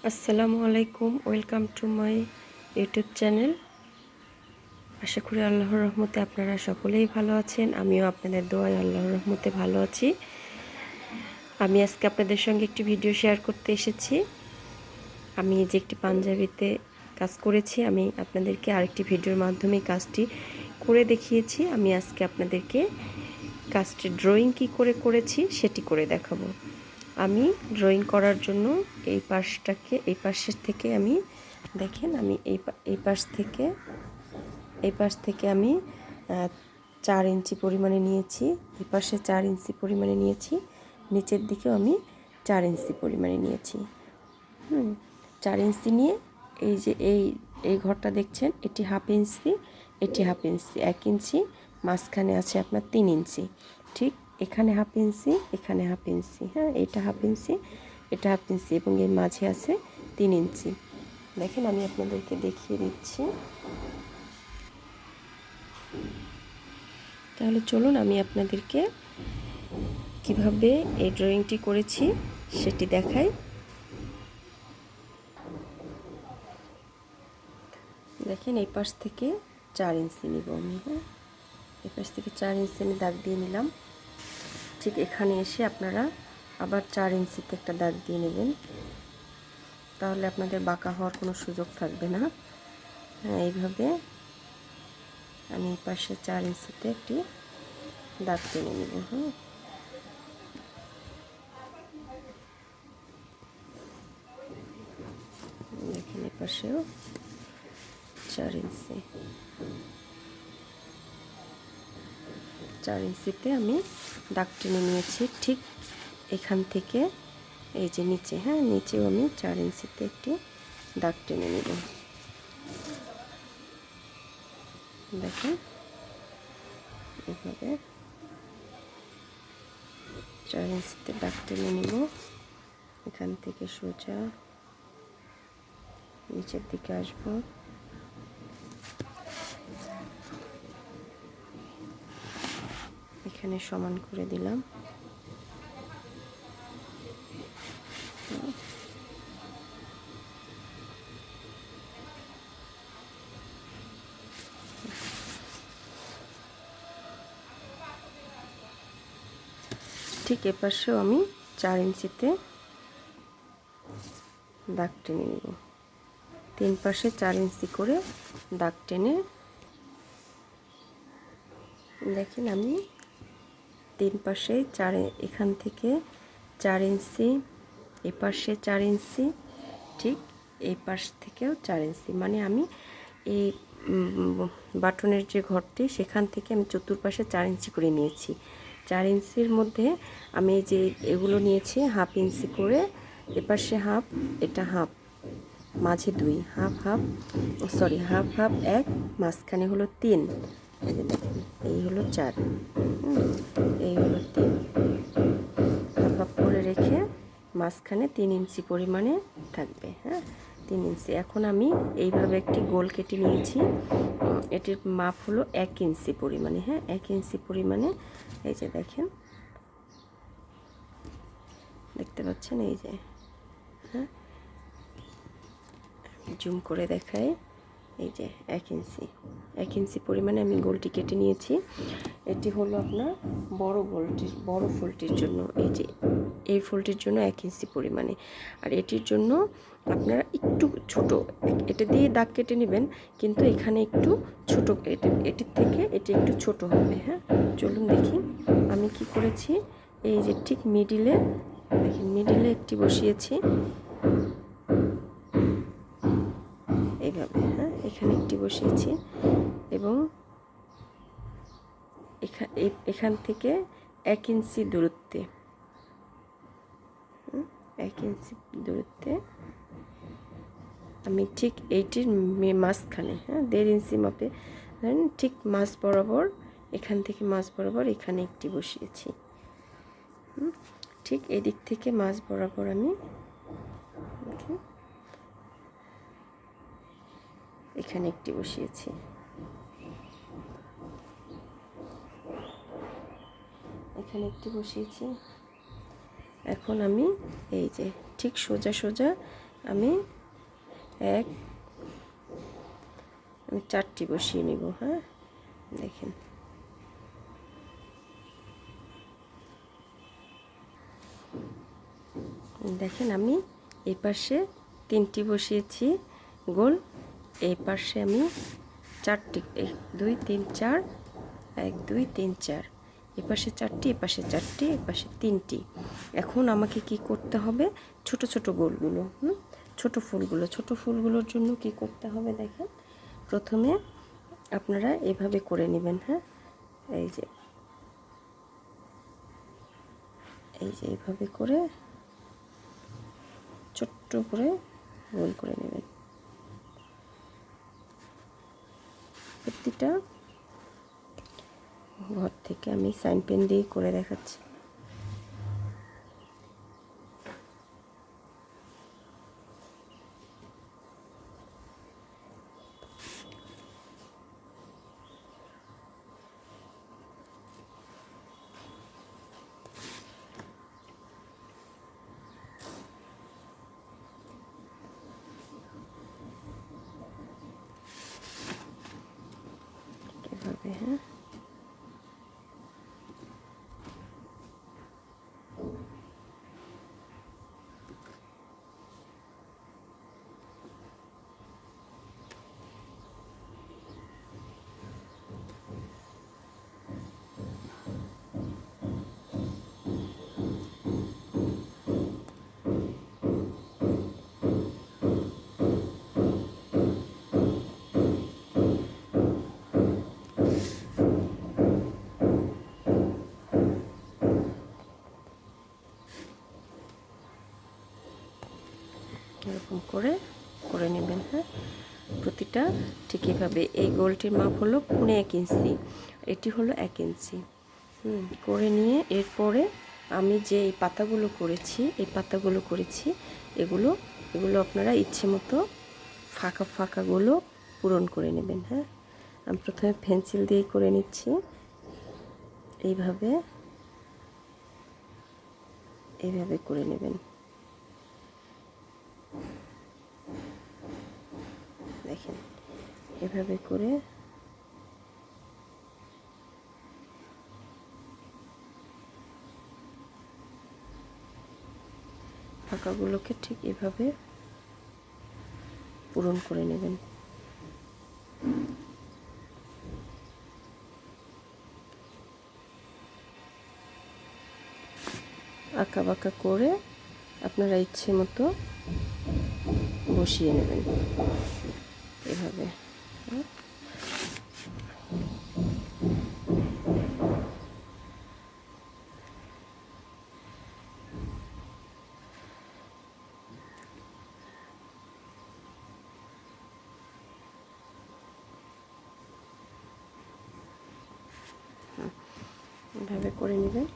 আসসালামু আলাইকুম, welcome to my YouTube channel. আশা করি আল্লাহর রহমতে আপনারা সকলেই ভালো আছেন। আমিও আপনাদের দোয়ায় আল্লাহর রহমতে ভালো আছি। আমি আজকে আপনাদের সঙ্গে একটি ভিডিও শেয়ার করতে এসেছি। আমি যে একটি পাঞ্জাবিতে কাজ করেছি, আমি আপনাদেরকে আরেকটি ভিডিওর মাধ্যমে কাজটি করে দেখিয়েছি। আমি আজকে আপনাদেরকে কাজটি ড্রয়িং কী করে করেছি সেটি করে দেখাবো। আমি ড্রয়িং করার জন্য এই পাশের থেকে আমি দেখেন, আমি এই পাশ থেকে আমি 4 ইঞ্চি পরিমাণে নিয়েছি, এই পাশে 4 ইঞ্চি পরিমাণে নিয়েছি, নিচের দিকেও আমি 4 ইঞ্চি পরিমাণে নিয়েছি। 4 ইঞ্চি নিয়ে এই যে এই ঘরটা দেখছেন, এটি হাফ ইঞ্চি, এটি হাফ ইঞ্চি, 1 ইঞ্চি, মাঝখানে আছে আপনার 3 ইঞ্চি। ঠিক এখানে হাফ ইঞ্চি, এখানে হাফ ইঞ্চি, হ্যাঁ, এটা হাফ ইঞ্চি, এটা হাফ ইঞ্চি, এবং এর মাঝে আছে 3 ইঞ্চি। দেখেন, আমি আপনাদেরকে দেখিয়ে দিচ্ছি। তাহলে চলুন আমি আপনাদেরকে কিভাবে এই ড্রয়িংটি করেছি সেটি দেখাই। দেখেন, এই পাশ থেকে 4 ইঞ্চি নিব আমি, হ্যাঁ, এই পাশ থেকে 4 ইঞ্চি আমি দাগ দিয়ে নিলাম। ঠিক এখানে এসে আপনারা আবার 4 ইঞ্চিতে একটা দাগ দিয়ে নেবেন, তাহলে আপনাদের বাঁকা হওয়ার কোনো সুযোগ থাকবে না। হ্যাঁ, এইভাবে আমি এই পাশে 4 ইঞ্চিতে একটি দাগ টেনে নেব। হ্যাঁ, দেখেন এই পাশেও 4 ইঞ্চি, 4 ইঞ্চিতে আমি দাগ টেনে নিয়েছি। ঠিক এখান থেকে এই যে নিচে, হ্যাঁ, নিচেও আমি 4 ইঞ্চিতে একটি দাগ টেনে নেব। দেখেন, এভাবে 4 ইঞ্চিতে দাগ টেনে নেব। এখান থেকে সোজা নিচের দিকে আসব। এখানে সমান করে দিলাম। ঠিক এপাশেও আমি 4 ইঞ্চিতে দাগ টেনে নেব। 3 পাশে 4 ইঞ্চি করে দাগ টেনে, দেখেন আমি 3 পাশে 4, এখান থেকে 4 ইঞ্চি, এ পাশে 4 ইঞ্চি, ঠিক এই পাশ থেকেও 4 ইঞ্চি, মানে আমি এই বাটনের যে ঘরটি সেখান থেকে আমি চতুর্পাশে 4 ইঞ্চি করে নিয়েছি। 4 ইঞ্চির মধ্যে আমি যে এগুলো নিয়েছি হাফ ইঞ্চি করে, এপাশে হাফ, এটা হাফ, মাঝে 2, half half, sorry, half half 1, মাঝখানে হলো 3, এই হলো 4, এই হলো 3, হাফ হাফ করে রেখে মাঝখানে 3 ইঞ্চি পরিমাণে থাকবে, হ্যাঁ, 3 ইঞ্চি। এখন আমি এইভাবে একটি গোল কেটে নিয়েছি। এটির মাপ হলো 1 ইঞ্চি পরিমাণে, হ্যাঁ, 1 ইঞ্চি পরিমাণে। এই যে দেখেন, দেখতে পাচ্ছেন, এই যে, হ্যাঁ, জুম করে দেখাই, এই যে 1 ইঞ্চি, 1 ইঞ্চি পরিমাণে আমি গোলটি কেটে নিয়েছি। এটি হলো আপনার বড় ফোল্ডটির জন্য, এই যে এই ফোল্ডটির জন্য 1 ইঞ্চি পরিমাণে, আর এটির জন্য আপনারা একটু ছোট, এটা দিয়ে দাগ কেটে নেবেন, কিন্তু এখানে একটু ছোট, এটির থেকে এটি একটু ছোট হবে। হ্যাঁ, চলুন দেখি আমি কি করেছি। এই যে ঠিক মিডিলে, দেখেন, মিডিলে একটি বসিয়েছি এইভাবে, হ্যাঁ, এখানে একটি বসিয়েছি, এবং এখান থেকে 1 ইঞ্চি দূরত্বে, 1 ইঞ্চি দূরত্বে আমি ঠিক এইটির মাঝখানে, হ্যাঁ, 1.5 ইঞ্চি মাপে, ঠিক মাঝ বরাবর, এখান থেকে মাঝ বরাবর এখানে একটি বসিয়েছি। ঠিক এদিক থেকে মাঝ বরাবর আমি এখানে একটি বসিয়েছি। এখানে একটি বসিয়েছি। এখন আমি এই যে ঠিক সোজা সোজা আমি চারটি বসিয়ে নিব। হ্যাঁ, দেখেন আমি এই পাশে 3টি বসিয়েছি গোল, এই পাশে আমি 4টি, 1 2 3 4, 1 2 3 4, এই পাশে 4টি, এই পাশে 4টি, এই পাশে 3টি। এখন আমাকে কি করতে হবে, ছোট ছোট গোলগুলো, ছোট ফুলগুলোর জন্য কি করতে হবে দেখেন। প্রথমে আপনারা এভাবে করে নেবেন। হ্যাঁ, এই যে এইভাবে করে ছোট্ট করে গোল করে নেবেন। প্রতিটা ঘর থেকে আমি সাইন পেন দিয়ে করে দেখাচ্ছি। এভাবে, হ্যাঁ, এরকম করে নেবেন। হ্যাঁ, প্রতিটা ঠিক এভাবে। এই গোলটির মাপ হলো 1.25 ইঞ্চি, এটি হলো 1 ইঞ্চি। করে নিয়ে এরপরে আমি যে এই পাতাগুলো করেছি এগুলো আপনারা ইচ্ছে মতো ফাঁকাগুলো পূরণ করে নেবেন। হ্যাঁ, আমি প্রথমে পেন্সিল দিয়ে করে নিচ্ছি। এইভাবে করে নেবেন। দেখেন এভাবে করে ফাঁকাগুলোকে ঠিক এভাবে পূরণ করে নেবেন। আঁকা বাঁকা করে আপনারা ইচ্ছে মতো বসিয়ে নেবেন এভাবে। এভাবে করে নেবেন।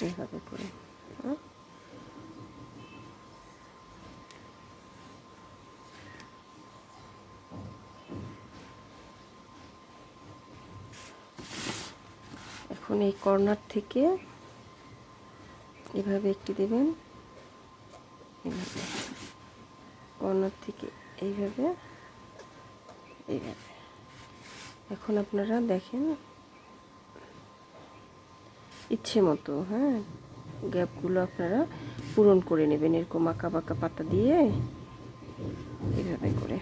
এভাবে করে এখন এই কর্নার থেকে এভাবে একটি দেবেন, কর্নার থেকে এইভাবে। এখন আপনারা দেখেন ইচ্ছে মতো, হ্যাঁ, গ্যাপগুলো আপনারা পূরণ করে নেবেন এরকম আঁকা বাঁকা পাতা দিয়ে এভাবে করে।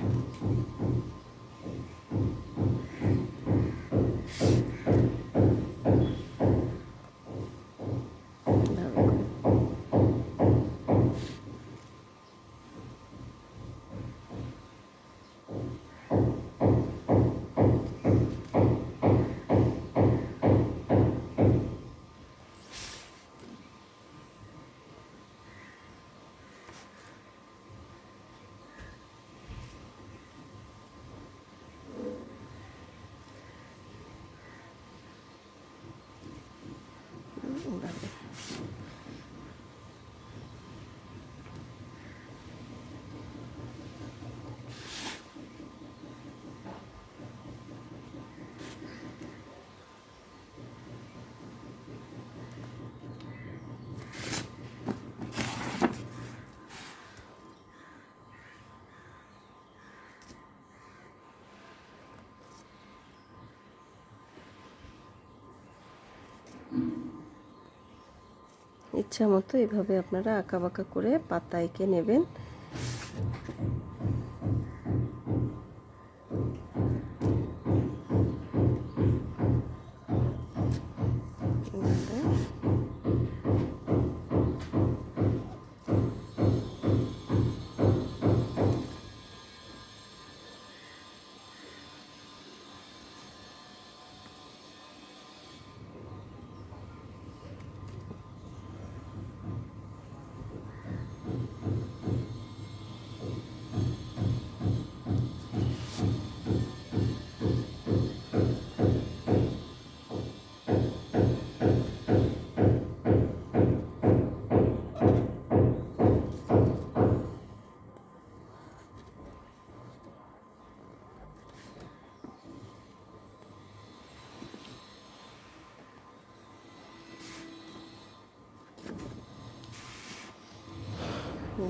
ইচ্ছা মতো এভাবে আপনারা আঁকাবাঁকা করে পাতা এঁকে নেবেন।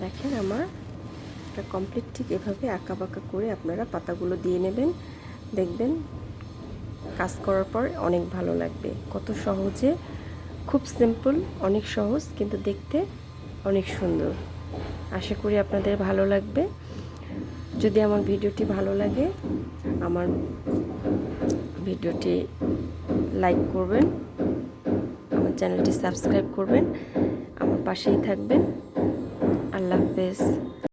দেখেন আমার এটা কমপ্লিট। ঠিক এভাবে আঁকাবাঁকা করে আপনারা পাতাগুলো দিয়ে নেবেন, দেখবেন কাজ করার পর অনেক ভালো লাগবে। কত সহজে, খুব সিম্পল, অনেক সহজ, কিন্তু দেখতে অনেক সুন্দর। আশা করি আপনাদের ভালো লাগবে। যদি আমার ভিডিওটি ভালো লাগে, আমার ভিডিওটি লাইক করবেন, আমার চ্যানেলটি সাবস্ক্রাইব করবেন, আমার পাশেই থাকবেন। আল্লাহ হাফেজ।